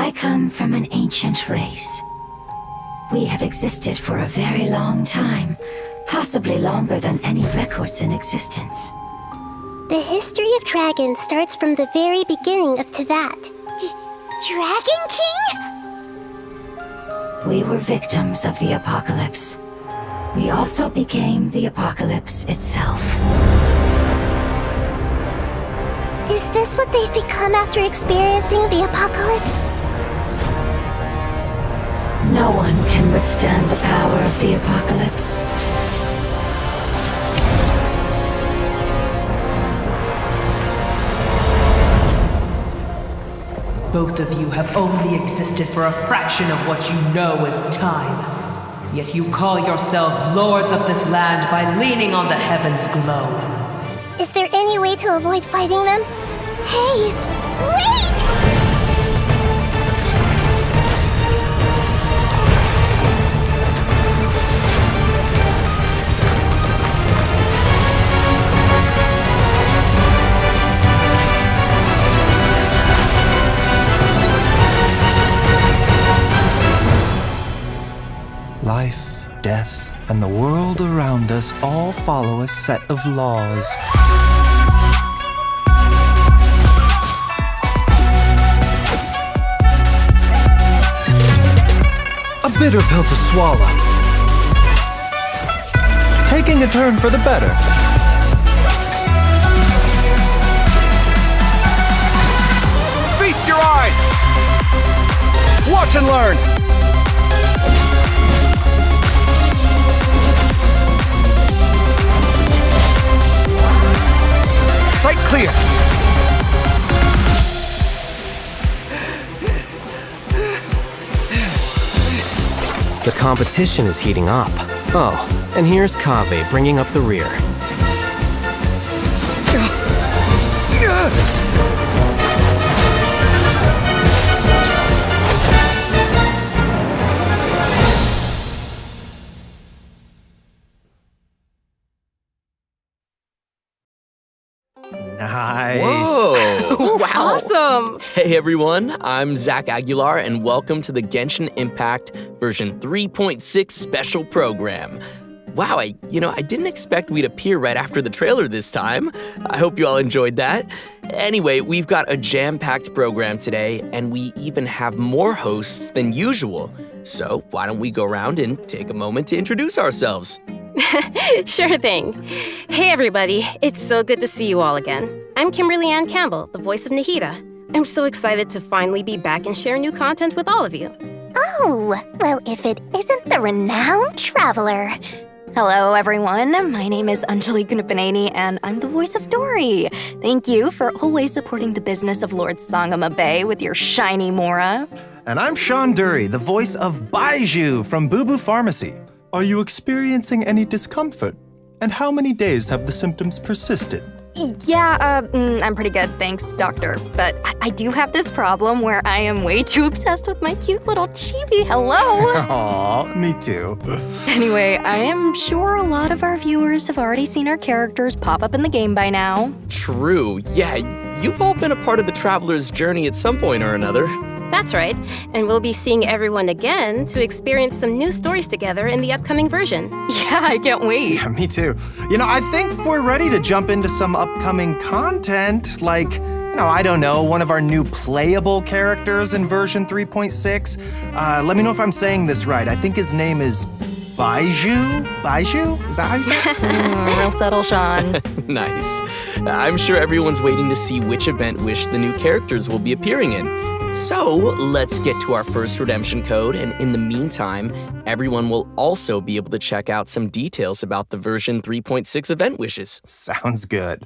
I come from an ancient race. We have existed for a very long time, possibly longer than any records in existence. The history of dragons starts from the very beginning of Tevat. Dragon King? We were victims of the apocalypse. We also became the apocalypse itself. Is this what they've become after experiencing the apocalypse? No one can withstand the power of the apocalypse. Both of you have only existed for a fraction of what you know as time. Yet you call yourselves lords of this land by leaning on the heavens' glow. Is there any way to avoid fighting them? Hey, wait! Life, death, and the world around us all follow a set of laws. A bitter pill to swallow. Taking a turn for the better. Feast your eyes! Watch and learn! Sight clear! The competition is heating up. Oh, and here's Kaveh bringing up the rear. Nice. Whoa! Wow. Awesome! Hey everyone, I'm Zach Aguilar and welcome to the Genshin Impact version 3.6 special program. Wow, I didn't expect we'd appear right after the trailer this time. I hope you all enjoyed that. Anyway, we've got a jam-packed program today and we even have more hosts than usual. So why don't we go around and take a moment to introduce ourselves? Sure thing. Hey everybody, it's so good to see you all again. I'm Kimberly Ann Campbell, the voice of Nahida. I'm so excited to finally be back and share new content with all of you. Oh, well, if it isn't the renowned traveler. Hello, everyone. My name is Anjali Gunapaneni, and I'm the voice of Dory. Thank you for always supporting the business of Lord Sangama Bay with your shiny Mora. And I'm Sean Dury, the voice of Baiju from Boo Boo Pharmacy. Are you experiencing any discomfort? And how many days have the symptoms persisted? Yeah, I'm pretty good, thanks, doctor. But I do have this problem where I am way too obsessed with my cute little chibi. Hello! Aw, me too. Anyway, I am sure a lot of our viewers have already seen our characters pop up in the game by now. True, yeah, you've all been a part of the traveler's journey at some point or another. That's right, and we'll be seeing everyone again to experience some new stories together in the upcoming version. Yeah, I can't wait. Yeah, me too. I think we're ready to jump into some upcoming content, like, I don't know, one of our new playable characters in version 3.6. Let me know if I'm saying this right. I think his name is Baiju? Baiju? Is that how you say it? Real subtle, Sean. Nice. I'm sure everyone's waiting to see which event wish the new characters will be appearing in. So, let's get to our first redemption code, and in the meantime, everyone will also be able to check out some details about the version 3.6 event wishes. Sounds good.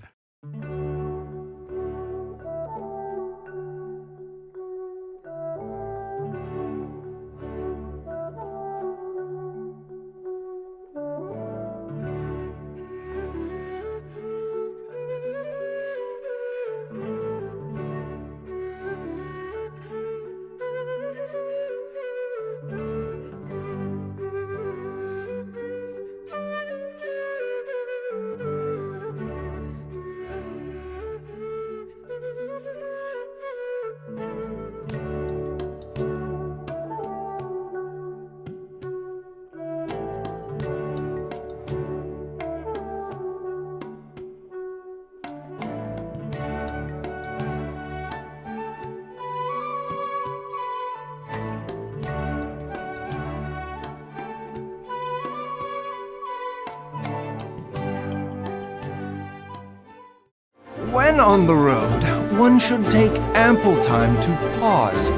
When on the road, one should take ample time to pause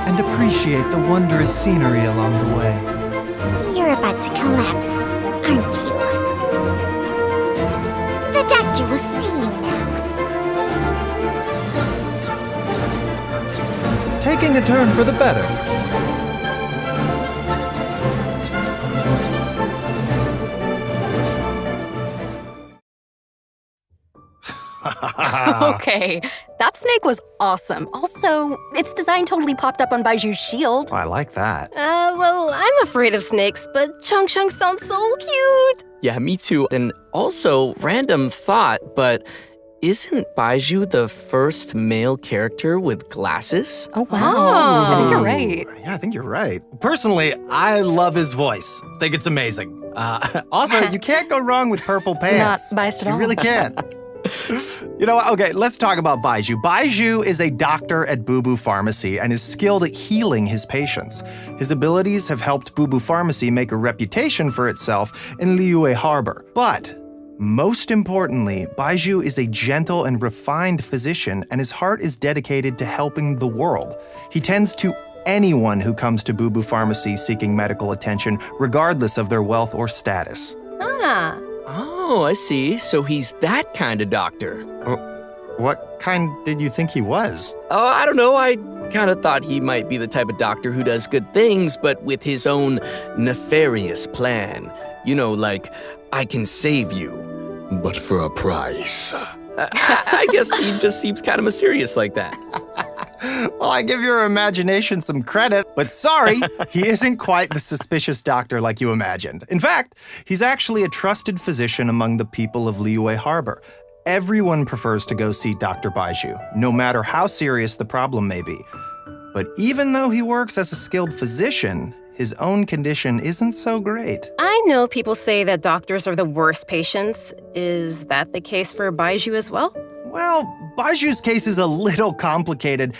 and appreciate the wondrous scenery along the way. You're about to collapse, aren't you? The doctor will see you now. Taking a turn for the better. Okay, that snake was awesome. Also, its design totally popped up on Baiju's shield. I like that. Well, I'm afraid of snakes, but Chung Chung sounds so cute. Yeah, me too. And also, random thought, but isn't Baiju the first male character with glasses? Oh, wow. I think you're right. Yeah, I think you're right. Personally, I love his voice. Think it's amazing. Also, you can't go wrong with purple pants. Not biased at all. You really can't. You know what? Okay, let's talk about Baiju. Baiju is a doctor at Boo Boo Pharmacy and is skilled at healing his patients. His abilities have helped Boo Boo Pharmacy make a reputation for itself in Liyue Harbor. But most importantly, Baiju is a gentle and refined physician, and his heart is dedicated to helping the world. He tends to anyone who comes to Boo Boo Pharmacy seeking medical attention, regardless of their wealth or status. Ah. Oh, I see. So he's that kind of doctor. What kind did you think he was? Oh, I don't know. I kind of thought he might be the type of doctor who does good things, but with his own nefarious plan. You know, like, I can save you. But for a price. I guess he just seems kind of mysterious like that. Well, I give your imagination some credit, but sorry, he isn't quite the suspicious doctor like you imagined. In fact, he's actually a trusted physician among the people of Liyue Harbor. Everyone prefers to go see Dr. Baiju, no matter how serious the problem may be. But even though he works as a skilled physician, his own condition isn't so great. I know people say that doctors are the worst patients. Is that the case for Baiju as well? Well, Baiju's case is a little complicated,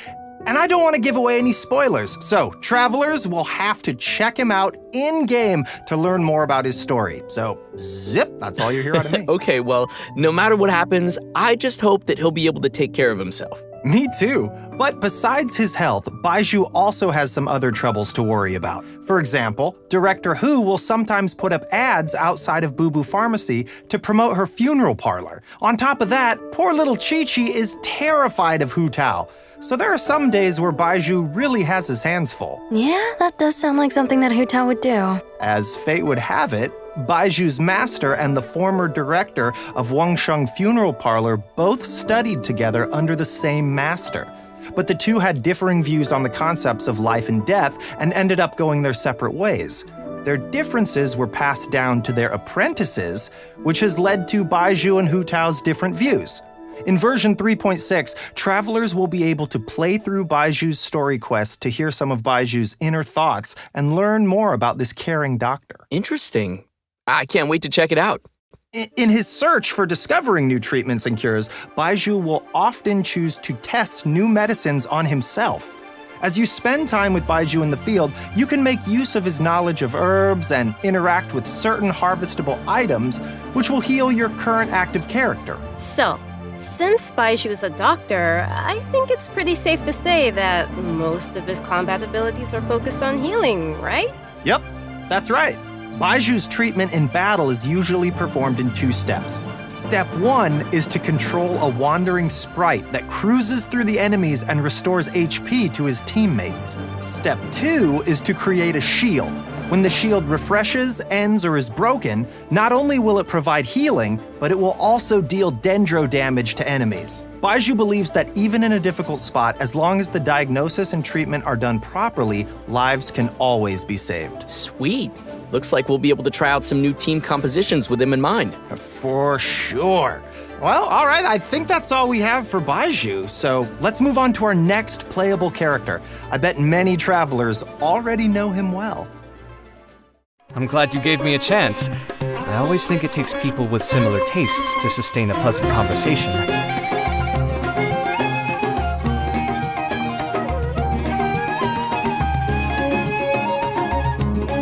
and I don't want to give away any spoilers. So, travelers will have to check him out in-game to learn more about his story. So, zip, that's all you hear out of me. Okay, well, no matter what happens, I just hope that he'll be able to take care of himself. Me too. But besides his health, Baiju also has some other troubles to worry about. For example, Director Hu will sometimes put up ads outside of Boo Boo Pharmacy to promote her funeral parlor. On top of that, poor little Chi-Chi is terrified of Hu Tao. So there are some days where Baiju really has his hands full. Yeah, that does sound like something that Hu Tao would do. As fate would have it, Baiju's master and the former director of Wangsheng Funeral Parlor both studied together under the same master. But the two had differing views on the concepts of life and death and ended up going their separate ways. Their differences were passed down to their apprentices, which has led to Baiju and Hu Tao's different views. In version 3.6, travelers will be able to play through Baiju's story quest to hear some of Baiju's inner thoughts and learn more about this caring doctor. Interesting. I can't wait to check it out. In his search for discovering new treatments and cures, Baiju will often choose to test new medicines on himself. As you spend time with Baiju in the field, you can make use of his knowledge of herbs and interact with certain harvestable items, which will heal your current active character. So, since Baiju is a doctor, I think it's pretty safe to say that most of his combat abilities are focused on healing, right? Yep, that's right. Baiju's treatment in battle is usually performed in 2 steps. Step 1 is to control a wandering sprite that cruises through the enemies and restores HP to his teammates. Step 2 is to create a shield. When the shield refreshes, ends, or is broken, not only will it provide healing, but it will also deal dendro damage to enemies. Baiju believes that even in a difficult spot, as long as the diagnosis and treatment are done properly, lives can always be saved. Sweet. Looks like we'll be able to try out some new team compositions with him in mind. For sure. Well, all right, I think that's all we have for Baiju, so let's move on to our next playable character. I bet many travelers already know him well. I'm glad you gave me a chance. I always think it takes people with similar tastes to sustain a pleasant conversation.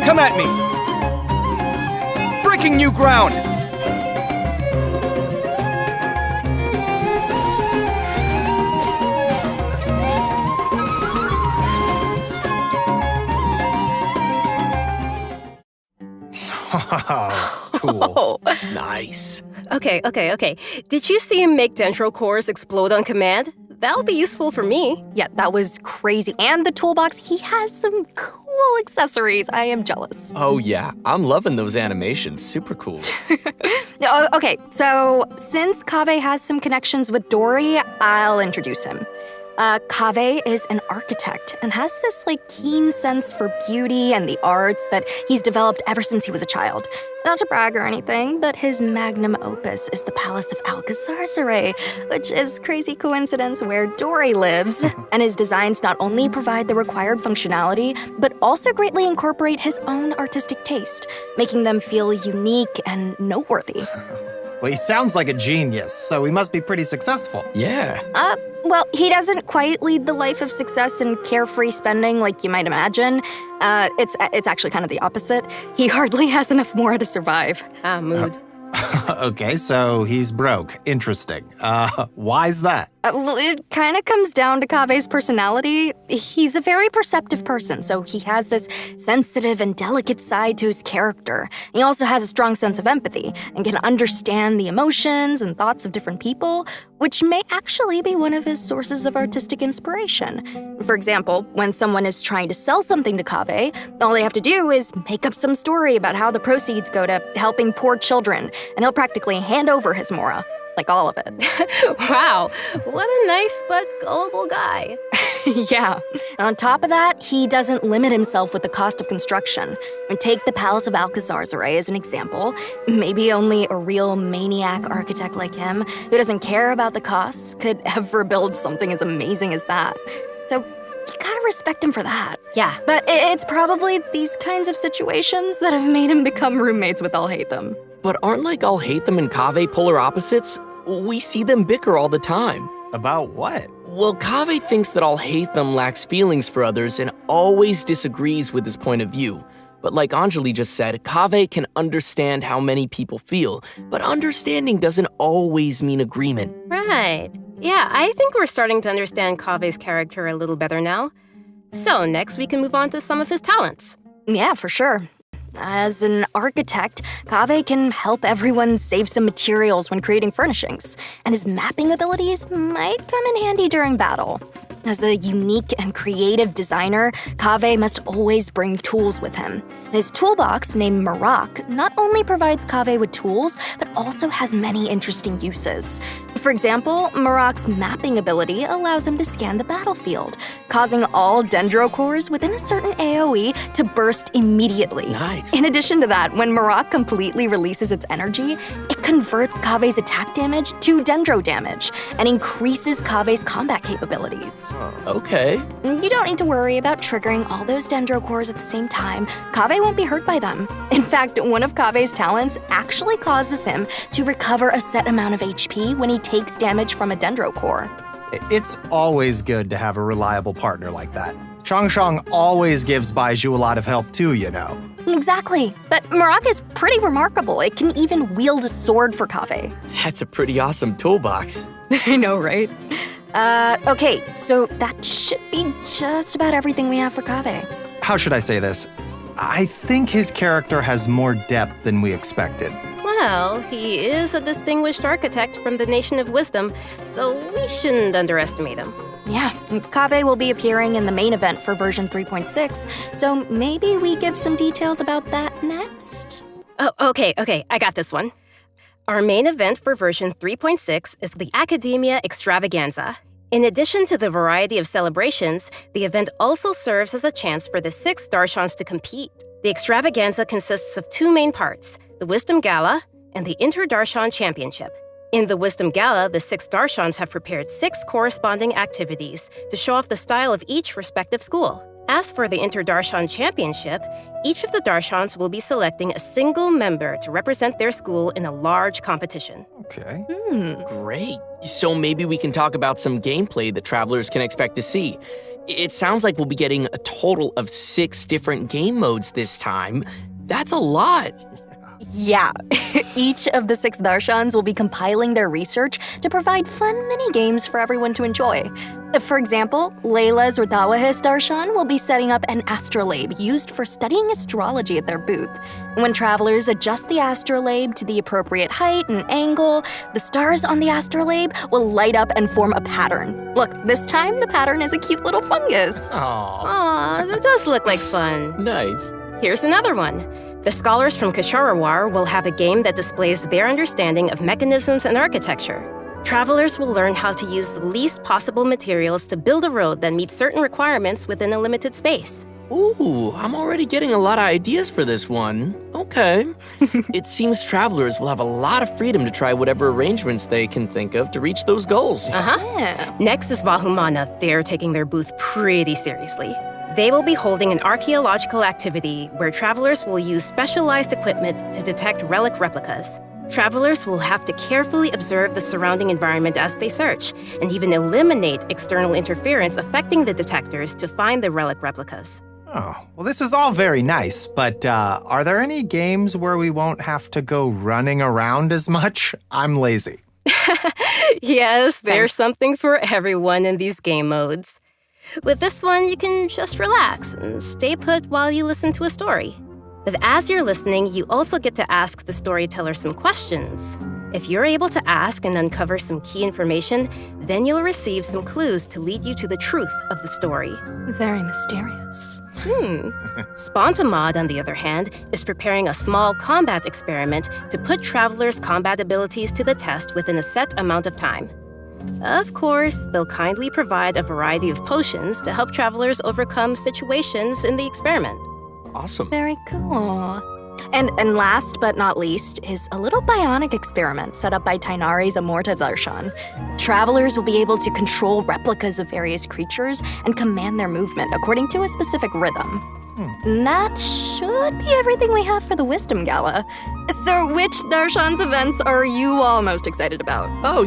Come at me! Breaking new ground! Oh, cool. Nice. Okay. Did you see him make dendro cores explode on command? That'll be useful for me. Yeah, that was crazy. And the toolbox, he has some cool accessories. I am jealous. Oh yeah, I'm loving those animations. Super cool. Okay, so since Kaveh has some connections with Dory, I'll introduce him. Kaveh is an architect and has this keen sense for beauty and the arts that he's developed ever since he was a child. Not to brag or anything, but his magnum opus is the Palace of Alcazarzaray, which is crazy coincidence where Dory lives. And his designs not only provide the required functionality, but also greatly incorporate his own artistic taste, making them feel unique and noteworthy. Well, he sounds like a genius, so he must be pretty successful. Yeah. Well, he doesn't quite lead the life of success and carefree spending like you might imagine. It's actually kind of the opposite. He hardly has enough more to survive. Mood. Okay, so he's broke. Interesting. Why's that? It kind of comes down to Kaveh's personality. He's a very perceptive person, so he has this sensitive and delicate side to his character. He also has a strong sense of empathy and can understand the emotions and thoughts of different people, which may actually be one of his sources of artistic inspiration. For example, when someone is trying to sell something to Kaveh, all they have to do is make up some story about how the proceeds go to helping poor children, and he'll practically hand over his mora. Like all of it. Wow, what a nice but gullible guy. Yeah. And on top of that, he doesn't limit himself with the cost of construction. Take the Palace of Alcazarzaray as an example. Maybe only a real maniac architect like him, who doesn't care about the costs, could ever build something as amazing as that. So you gotta respect him for that. Yeah. But it's probably these kinds of situations that have made him become roommates with Alhaitham. But aren't Alhaitham and Kaveh polar opposites? We see them bicker all the time. About what? Well, Kaveh thinks that Alhaitham lacks feelings for others and always disagrees with his point of view. But like Anjali just said, Kaveh can understand how many people feel, but understanding doesn't always mean agreement. Right. Yeah, I think we're starting to understand Kaveh's character a little better now. So next we can move on to some of his talents. Yeah, for sure. As an architect, Kaveh can help everyone save some materials when creating furnishings, and his mapping abilities might come in handy during battle. As a unique and creative designer, Kaveh must always bring tools with him. His toolbox, named Marak, not only provides Kaveh with tools, but also has many interesting uses. For example, Marak's mapping ability allows him to scan the battlefield, causing all dendro cores within a certain AoE to burst immediately. Nice. In addition to that, when Marak completely releases its energy, it converts Kaveh's attack damage to dendro damage and increases Kaveh's combat capabilities. Okay. You don't need to worry about triggering all those dendro cores at the same time. Kaveh won't be hurt by them. In fact, one of Kaveh's talents actually causes him to recover a set amount of HP when he takes damage from a dendro core. It's always good to have a reliable partner like that. Changshang always gives Baizhu a lot of help too, you know. Exactly. But Marak is pretty remarkable. It can even wield a sword for Kaveh. That's a pretty awesome toolbox. I know, right? Okay, so that should be just about everything we have for Kaveh. How should I say this? I think his character has more depth than we expected. Well, he is a distinguished architect from the Nation of Wisdom, so we shouldn't underestimate him. Yeah, Kaveh will be appearing in the main event for version 3.6, so maybe we give some details about that next? Oh, okay, I got this one. Our main event for version 3.6 is the Academia Extravaganza. In addition to the variety of celebrations, the event also serves as a chance for the 6 Darshans to compete. The extravaganza consists of 2 main parts, the Wisdom Gala and the Inter-Darshan Championship. In the Wisdom Gala, the 6 Darshans have prepared 6 corresponding activities to show off the style of each respective school. As for the Inter-Darshan Championship, each of the Darshans will be selecting a single member to represent their school in a large competition. Okay. Great. So maybe we can talk about some gameplay that travelers can expect to see. It sounds like we'll be getting a total of 6 different game modes this time. That's a lot. Yeah. Each of the 6 Darshans will be compiling their research to provide fun mini-games for everyone to enjoy. For example, Layla's Ritawahis Darshan will be setting up an astrolabe used for studying astrology at their booth. When travelers adjust the astrolabe to the appropriate height and angle, the stars on the astrolabe will light up and form a pattern. Look, this time the pattern is a cute little fungus. Aw, that does look like fun. Nice. Here's another one. The scholars from Kasharawar will have a game that displays their understanding of mechanisms and architecture. Travelers will learn how to use the least possible materials to build a road that meets certain requirements within a limited space. Ooh, I'm already getting a lot of ideas for this one. Okay. It seems travelers will have a lot of freedom to try whatever arrangements they can think of to reach those goals. Yeah. Next is Vahumana. They're taking their booth pretty seriously. They will be holding an archaeological activity where travelers will use specialized equipment to detect relic replicas. Travelers will have to carefully observe the surrounding environment as they search, and even eliminate external interference affecting the detectors to find the relic replicas. Oh, well, this is all very nice, but are there any games where we won't have to go running around as much? I'm lazy. Yes, there's something for everyone in these game modes. With this one, you can just relax and stay put while you listen to a story. But as you're listening, you also get to ask the storyteller some questions. If you're able to ask and uncover some key information, then you'll receive some clues to lead you to the truth of the story. Very mysterious. Spontamod, on the other hand, is preparing a small combat experiment to put travelers' combat abilities to the test within a set amount of time. Of course, they'll kindly provide a variety of potions to help travelers overcome situations in the experiment. Awesome. Very cool. And last but not least is a little bionic experiment set up by Tainari's Amorta Darshan. Travelers will be able to control replicas of various creatures and command their movement according to a specific rhythm. And that should be everything we have for the Wisdom Gala. So which Darshan's events are you all most excited about? Oh,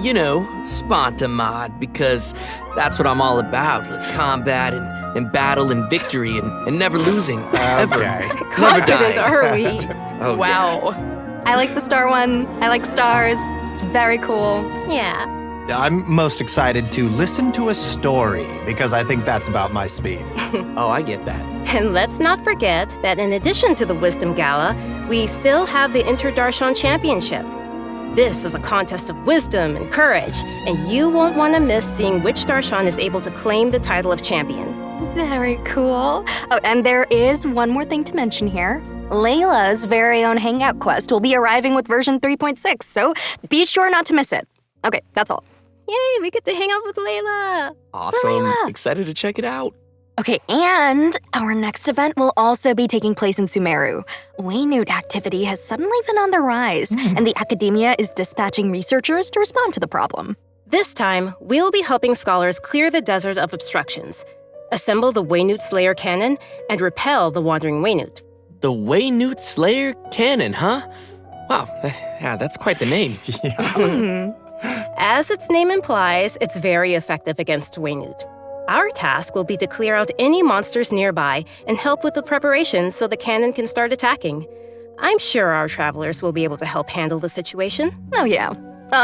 Spontamod, because that's what I'm all about. Combat and battle and victory and never losing. Ever. Never Confident, dying. are we? Oh, Wow. I like the star one. I like stars. It's very cool. Yeah. I'm most excited to listen to a story because I think that's about my speed. Oh, I get that. And let's not forget that in addition to the Wisdom Gala, we still have the Inter-Darshan Championship. This is a contest of wisdom and courage, and you won't want to miss seeing which Darshan is able to claim the title of champion. Very cool. Oh, and there is one more thing to mention here. Layla's very own Hangout quest will be arriving with version 3.6, so be sure not to miss it. Okay, that's all. Yay, we get to hang out with Layla. Awesome. Layla. Excited to check it out. Okay, and our next event will also be taking place in Sumeru. Waynute activity has suddenly been on the rise, and the academia is dispatching researchers to respond to the problem. This time, we'll be helping scholars clear the desert of obstructions, assemble the Waynute Slayer cannon, and repel the wandering Waynute. The Waynute Slayer Cannon, huh? Wow, yeah, that's quite the name. As its name implies, it's very effective against Waynute. Our task will be to clear out any monsters nearby and help with the preparations so the cannon can start attacking. I'm sure our travelers will be able to help handle the situation. Oh, yeah.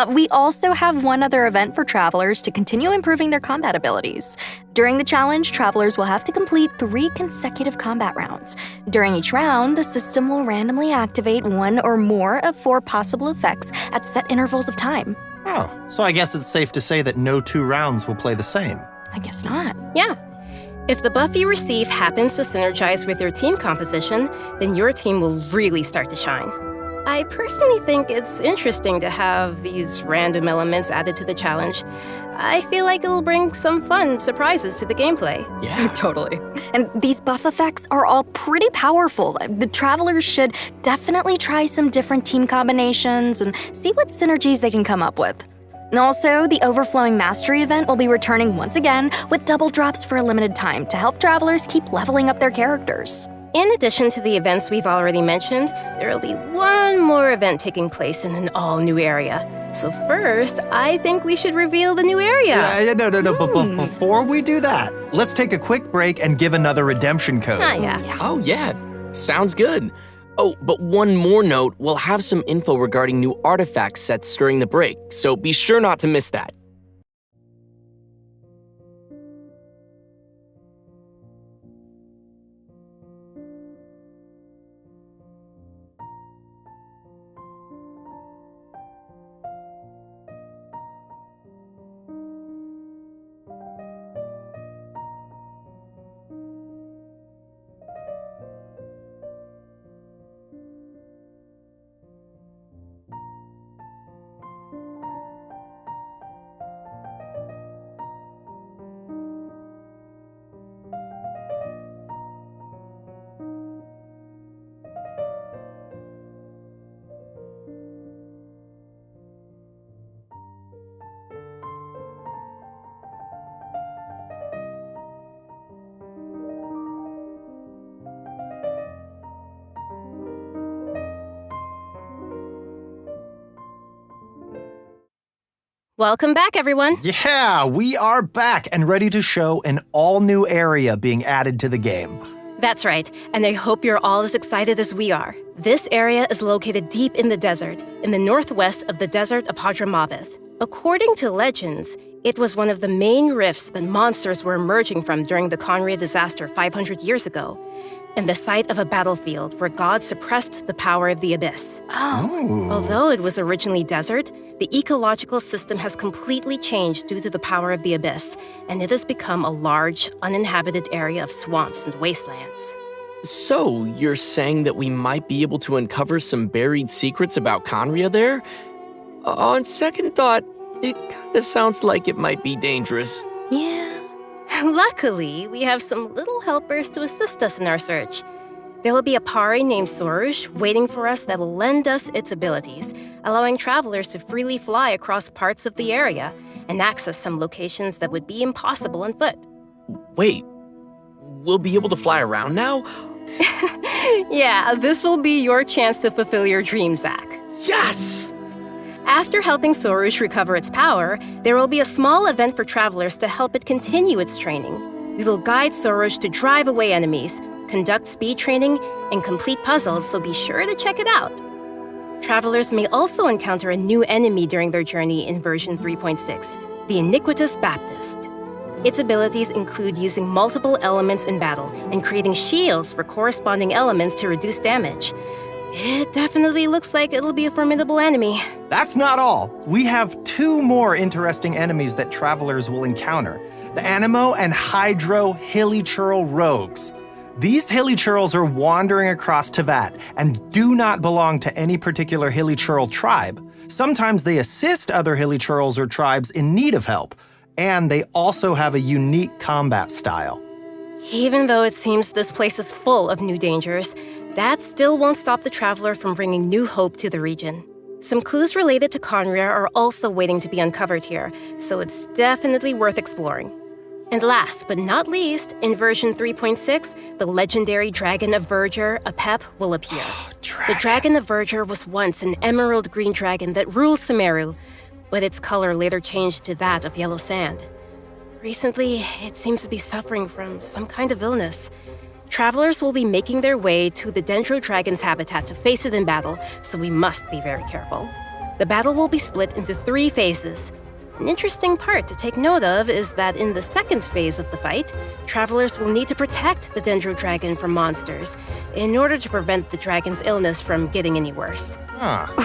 We also have one other event for travelers to continue improving their combat abilities. During the challenge, travelers will have to complete 3 consecutive combat rounds. During each round, the system will randomly activate 1 or more of 4 possible effects at set intervals of time. Oh, so I guess it's safe to say that no 2 rounds will play the same. I guess not. Yeah. If the buff you receive happens to synergize with your team composition, then your team will really start to shine. I personally think it's interesting to have these random elements added to the challenge. I feel like it'll bring some fun surprises to the gameplay. Yeah. Totally. And these buff effects are all pretty powerful. The travelers should definitely try some different team combinations and see what synergies they can come up with. And also, the Overflowing Mastery event will be returning once again with double drops for a limited time to help travelers keep leveling up their characters. In addition to the events we've already mentioned, there will be one more event taking place in an all-new area. So first, I think we should reveal the new area. No. But before we do that, let's take a quick break and give another redemption code. Yeah. Oh, yeah. Sounds good. Oh, but one more note, we'll have some info regarding new artifact sets during the break, so be sure not to miss that. Welcome back, everyone. Yeah, we are back and ready to show an all-new area being added to the game. That's right, and I hope you're all as excited as we are. This area is located deep in the desert, in the northwest of the desert of Hadramaveth. According to legends, it was one of the main rifts that monsters were emerging from during the Conria disaster 500 years ago, and the site of a battlefield where God suppressed the power of the abyss. Although it was originally desert, the ecological system has completely changed due to the power of the abyss, and it has become a large, uninhabited area of swamps and wastelands. So, you're saying that we might be able to uncover some buried secrets about Conria there? On second thought, it kinda sounds like it might be dangerous. Yeah. Luckily, we have some little helpers to assist us in our search. There will be a Pari named Sorush waiting for us that will lend us its abilities, allowing travelers to freely fly across parts of the area and access some locations that would be impossible on foot. Wait, we'll be able to fly around now? Yeah, this will be your chance to fulfill your dream, Zach. Yes! After helping Sorush recover its power, there will be a small event for travelers to help it continue its training. We will guide Sorush to drive away enemies, conduct speed training, and complete puzzles, so be sure to check it out. Travelers may also encounter a new enemy during their journey in version 3.6, the Iniquitous Baptist. Its abilities include using multiple elements in battle and creating shields for corresponding elements to reduce damage. It definitely looks like it'll be a formidable enemy. That's not all. We have two more interesting enemies that travelers will encounter. The Animo and Hydro Hilichurl rogues. These Hilichurls are wandering across Teyvat and do not belong to any particular Hilichurl tribe. Sometimes they assist other Hilichurls or tribes in need of help, and they also have a unique combat style. Even though it seems this place is full of new dangers, that still won't stop the traveler from bringing new hope to the region. Some clues related to Conria are also waiting to be uncovered here, so it's definitely worth exploring. And last but not least, in version 3.6, the legendary Dragon of Verdure, Apep, will appear. The Dragon of Verdure was once an emerald green dragon that ruled Sumeru, but its color later changed to that of yellow sand. Recently, it seems to be suffering from some kind of illness. Travelers will be making their way to the Dendro Dragon's habitat to face it in battle, so we must be very careful. The battle will be split into 3 phases. An interesting part to take note of is that in the second phase of the fight, travelers will need to protect the Dendro Dragon from monsters in order to prevent the dragon's illness from getting any worse.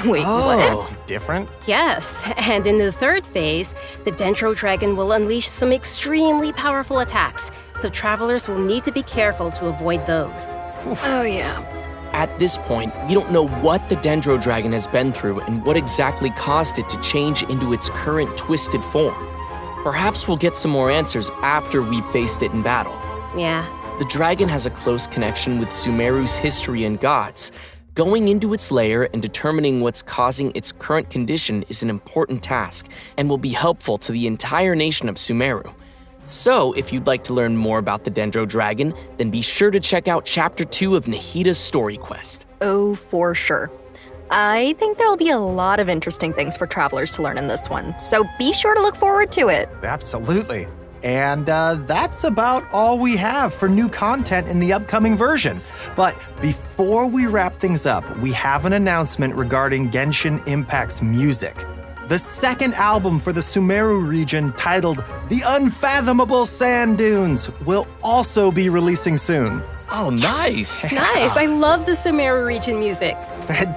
Wait, what? Different? Yes, and in the third phase, the Dendro Dragon will unleash some extremely powerful attacks, so travelers will need to be careful to avoid those. Oh, yeah. At this point, we don't know what the Dendro Dragon has been through and what exactly caused it to change into its current twisted form. Perhaps we'll get some more answers after we've faced it in battle. Yeah. The dragon has a close connection with Sumeru's history and gods. Going into its lair and determining what's causing its current condition is an important task and will be helpful to the entire nation of Sumeru. So, if you'd like to learn more about the Dendro Dragon, then be sure to check out Chapter 2 of Nahida's story quest. Oh, for sure. I think there'll be a lot of interesting things for travelers to learn in this one, so be sure to look forward to it. Absolutely. And that's about all we have for new content in the upcoming version. But before we wrap things up, we have an announcement regarding Genshin Impact's music. The second album for the Sumeru region, titled The Unfathomable Sand Dunes, will also be releasing soon. Oh, nice. Nice. I love the Sumeru region music.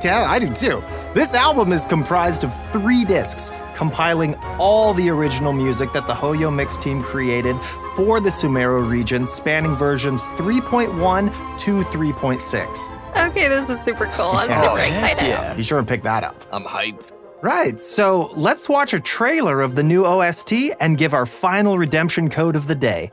Yeah, I do too. This album is comprised of 3 discs, compiling all the original music that the Hoyo Mix team created for the Sumeru region, spanning versions 3.1 to 3.6. Okay, this is super cool. I'm super excited. Yeah. Be sure and pick that up. I'm hyped. Right, so let's watch a trailer of the new OST and give our final redemption code of the day.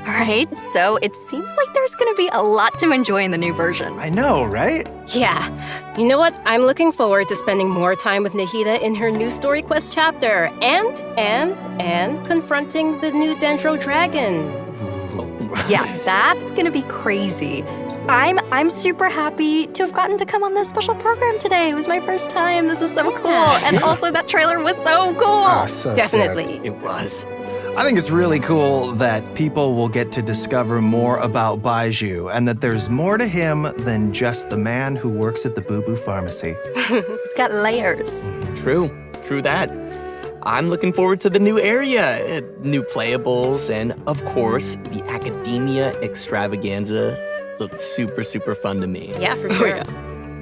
Alright, so it seems like there's gonna be a lot to enjoy in the new version. I know, right? Yeah. You know what? I'm looking forward to spending more time with Nahida in her new story quest chapter and confronting the new Dendro Dragon. Yeah, that's gonna be crazy. I'm super happy to have gotten to come on this special program today. It was my first time. This is so cool. And also that trailer was so cool. So Definitely. sick. It was. I think it's really cool that people will get to discover more about Baiju and that there's more to him than just the man who works at the Boo Boo Pharmacy. It's got layers. True that. I'm looking forward to the new area, new playables, and of course, the Academia Extravaganza looked super, super fun to me. Yeah, for sure.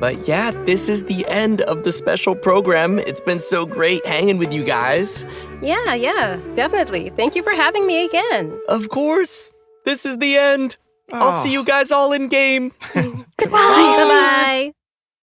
But yeah, this is the end of the special program. It's been so great hanging with you guys. Yeah, definitely. Thank you for having me again. Of course, this is the end. I'll see you guys all in game. Goodbye. Bye-bye.